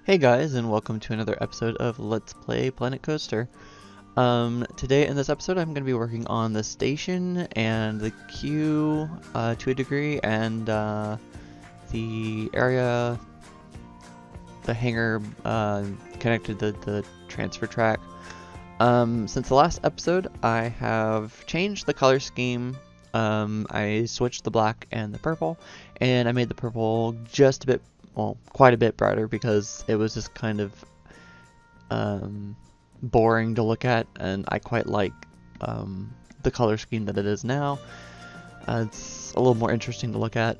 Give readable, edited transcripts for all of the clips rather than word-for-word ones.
Hey guys, and welcome to another episode of Let's Play Planet Coaster. Today in this episode I'm going to be working on the station and the queue to a degree, and the area, the hangar connected to the transfer track. Since the last episode I have changed the color scheme. I switched the black and the purple, and I made the purple just a bit, well, quite a bit brighter, because it was just kind of boring to look at, and I quite like the color scheme that it is now. It's a little more interesting to look at.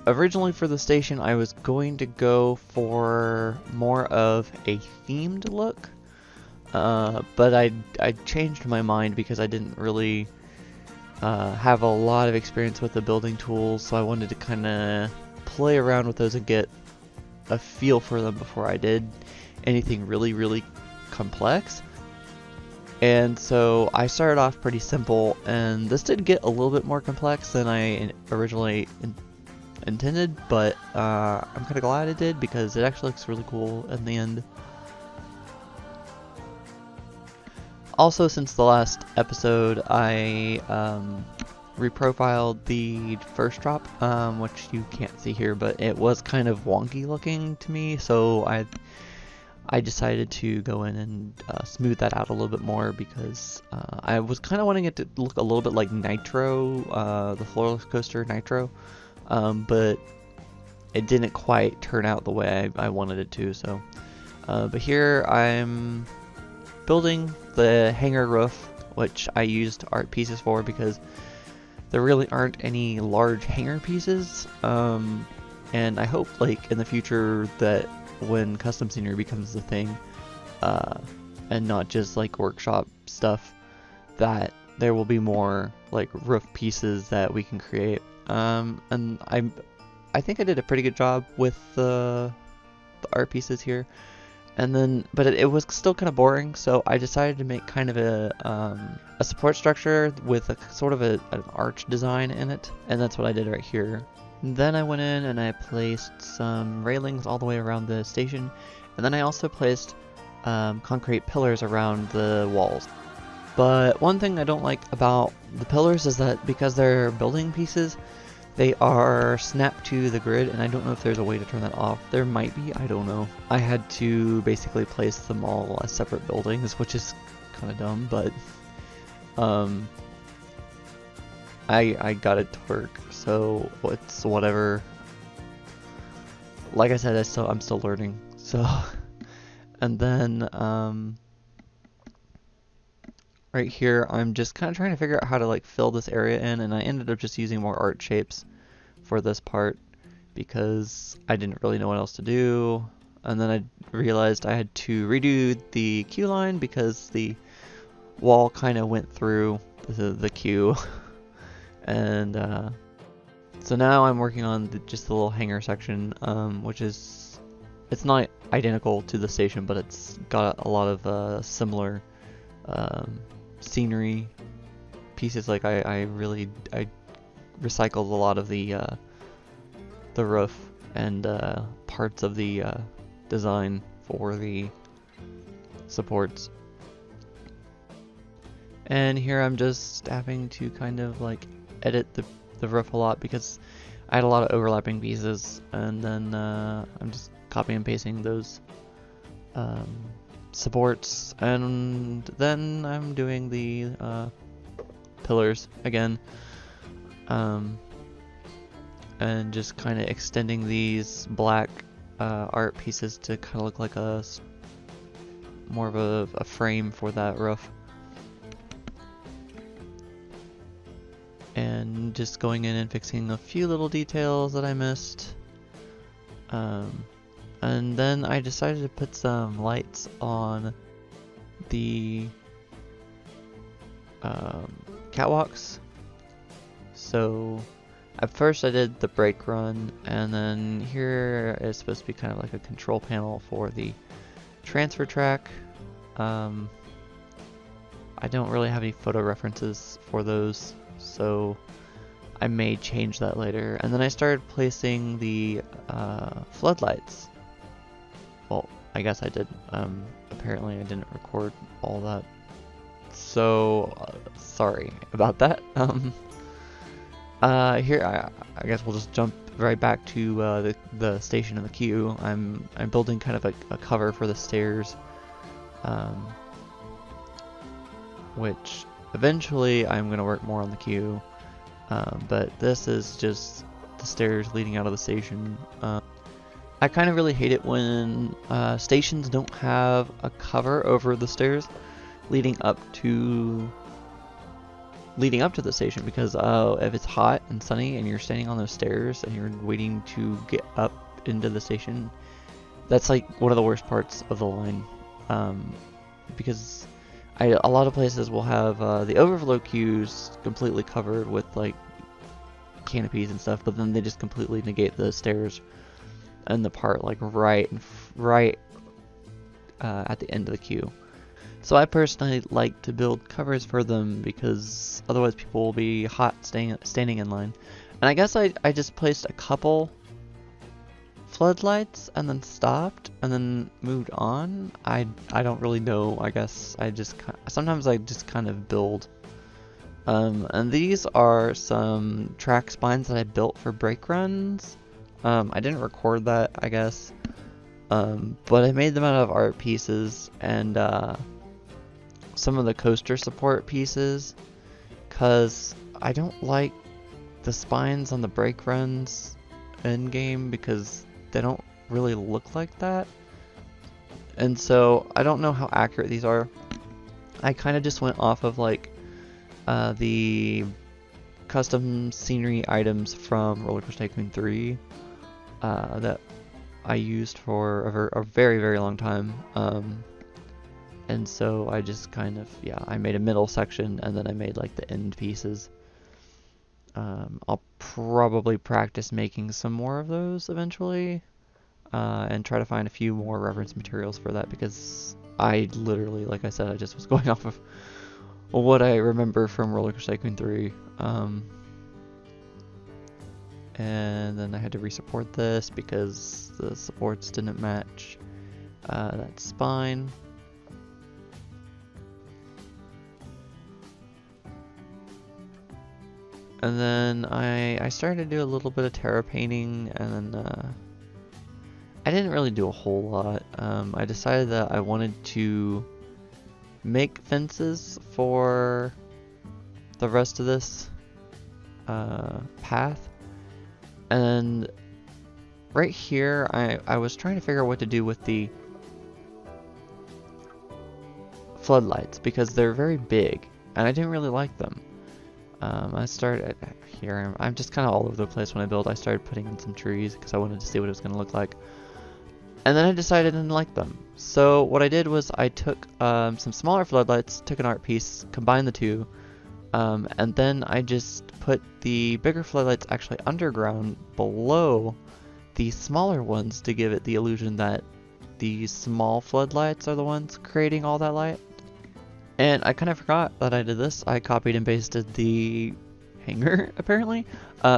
Originally for the station I was going to go for more of a themed look, but I changed my mind because I didn't really have a lot of experience with the building tools, so I wanted to kind of play around with those and get a feel for them before I did anything really complex. And so I started off pretty simple, and this did get a little bit more complex than I originally intended, but I'm kind of glad it did because it actually looks really cool in the end. Also, since the last episode, I reprofiled the first drop, which you can't see here, but it was kind of wonky looking to me, so I decided to go in and smooth that out a little bit more, because I was kind of wanting it to look a little bit like Nitro, the floorless coaster Nitro, but it didn't quite turn out the way I wanted it to. So, but here I'm building the hangar roof, which I used art pieces for because there really aren't any large hangar pieces, and I hope, like, in the future that when custom scenery becomes a thing, and not just like workshop stuff, that there will be more like roof pieces that we can create. And I think I did a pretty good job with the art pieces here. And then, but it was still kind of boring, so I decided to make kind of a support structure with a sort of an arch design in it, and that's what I did right here. And then I went in and I placed some railings all the way around the station, and then I also placed concrete pillars around the walls. But one thing I don't like about the pillars is that because they're building pieces, they are snapped to the grid, and I don't know if there's a way to turn that off. There might be, I don't know. I had to basically place them all as separate buildings, which is kind of dumb, but I got it to work, so it's whatever. Like I said, I'm still learning. So, and then right here, I'm just kind of trying to figure out how to like fill this area in, and I ended up just using more art shapes for this part because I didn't really know what else to do. And then I realized I had to redo the queue line because the wall kind of went through the queue. And so now I'm working on just the little hangar section, which is, it's not identical to the station, but it's got a lot of similar scenery pieces. Like I recycled a lot of the roof and parts of the design for the supports. And here I'm just having to kind of like edit the roof a lot because I had a lot of overlapping pieces, and then I'm just copying and pasting those supports, and then I'm doing the pillars again, and just kind of extending these black art pieces to kind of look like more of a frame for that roof, and just going in and fixing a few little details that I missed. And then I decided to put some lights on the catwalks. So at first I did the brake run, and then here is supposed to be kind of like a control panel for the transfer track. I don't really have any photo references for those, so I may change that later. And then I started placing the floodlights. Well, I guess I did. Apparently I didn't record all that. So, sorry about that. Here, I guess we'll just jump right back to the station and the queue. I'm building kind of a cover for the stairs, which eventually I'm going to work more on the queue, but this is just the stairs leading out of the station. I kind of really hate it when stations don't have a cover over the stairs leading up to the station, because if it's hot and sunny and you're standing on those stairs and you're waiting to get up into the station, that's like one of the worst parts of the line, because a lot of places will have the overflow queues completely covered with like canopies and stuff, but then they just completely negate the stairs and the part like right at the end of the queue. So I personally like to build covers for them, because otherwise people will be hot standing in line. And I guess I just placed a couple floodlights and then stopped and then moved on. I don't really know. I guess sometimes I just kind of build. And these are some track spines that I built for brake runs. I didn't record that, I guess. But I made them out of art pieces and some of the coaster support pieces, because I don't like the spines on the brake runs in game because they don't really look like that, and so I don't know how accurate these are. I kind of just went off of like the custom scenery items from Roller Coaster Tycoon 3 that I used for a very, very long time. And so I just kind of, I made a middle section and then I made like the end pieces. I'll probably practice making some more of those eventually, and try to find a few more reference materials for that, because I literally, like I said, I just was going off of what I remember from Roller Coaster Tycoon 3. And then I had to resupport this because the supports didn't match that spine. And then I started to do a little bit of terra painting, and then I didn't really do a whole lot. I decided that I wanted to make fences for the rest of this path. And right here, I was trying to figure out what to do with the floodlights, because they're very big, and I didn't really like them. I started here. I'm just kind of all over the place when I build. I started putting in some trees because I wanted to see what it was going to look like. And then I decided I didn't like them. So what I did was I took some smaller floodlights, took an art piece, combined the two, and then I just put the bigger floodlights actually underground below the smaller ones to give it the illusion that the small floodlights are the ones creating all that light. And I kind of forgot that I did this. I copied and pasted the hangar, apparently,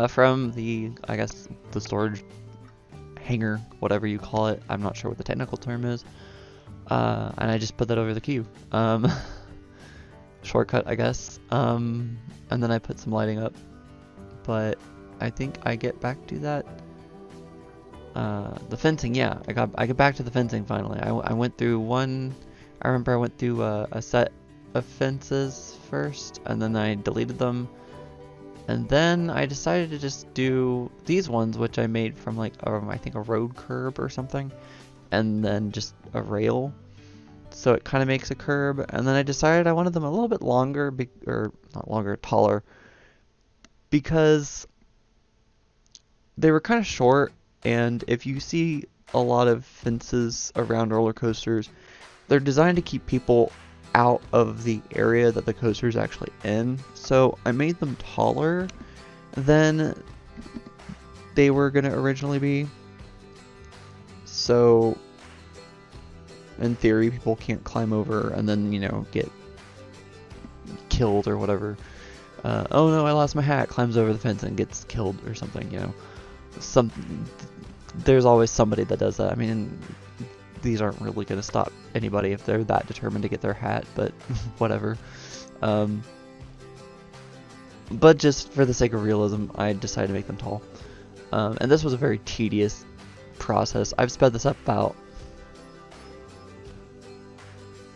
from the, I guess, the storage hangar, whatever you call it. I'm not sure what the technical term is. And I just put that over the queue. Shortcut, I guess. And then I put some lighting up. But I think I get back to that. The fencing, yeah. I get back to the fencing finally. I went through one. I remember I went through a set of fences first, and then I deleted them, and then I decided to just do these ones, which I made from like I think a road curb or something, and then just a rail, so it kind of makes a curb. And then I decided I wanted them a little bit longer, or not longer, taller, because they were kind of short. And if you see a lot of fences around roller coasters, they're designed to keep people out of the area that the coaster is actually in. So I made them taller than they were going to originally be. So in theory, people can't climb over and then, you know, get killed or whatever. oh no, I lost my hat, climbs over the fence and gets killed or something, you know. There's always somebody that does that. I mean, these aren't really going to stop anybody if they're that determined to get their hat, but whatever. But just for the sake of realism, I decided to make them tall. And this was a very tedious process. I've sped this up about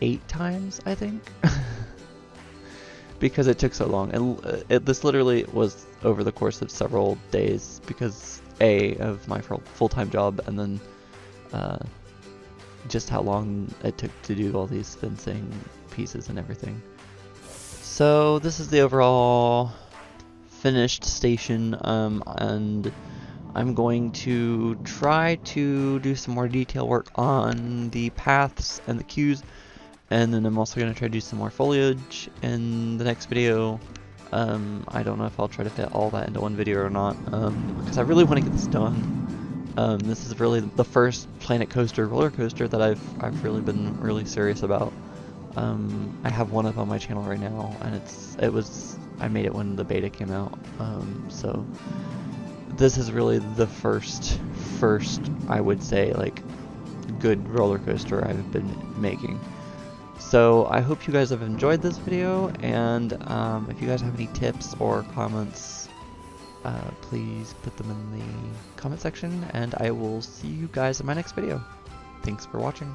8 times, I think. Because it took so long, and this literally was over the course of several days because of my full-time job, and then just how long it took to do all these fencing pieces and everything. So this is the overall finished station, and I'm going to try to do some more detail work on the paths and the queues. And then I'm also going to try to do some more foliage in the next video. I don't know if I'll try to fit all that into one video or not, because I really want to get this done. This is really the first Planet Coaster roller coaster that I've really been really serious about. I have one up on my channel right now, and I made it when the beta came out. So this is really the first I would say like good roller coaster I've been making. So I hope you guys have enjoyed this video, and if you guys have any tips or comments, please put them in the comment section, and I will see you guys in my next video. Thanks for watching.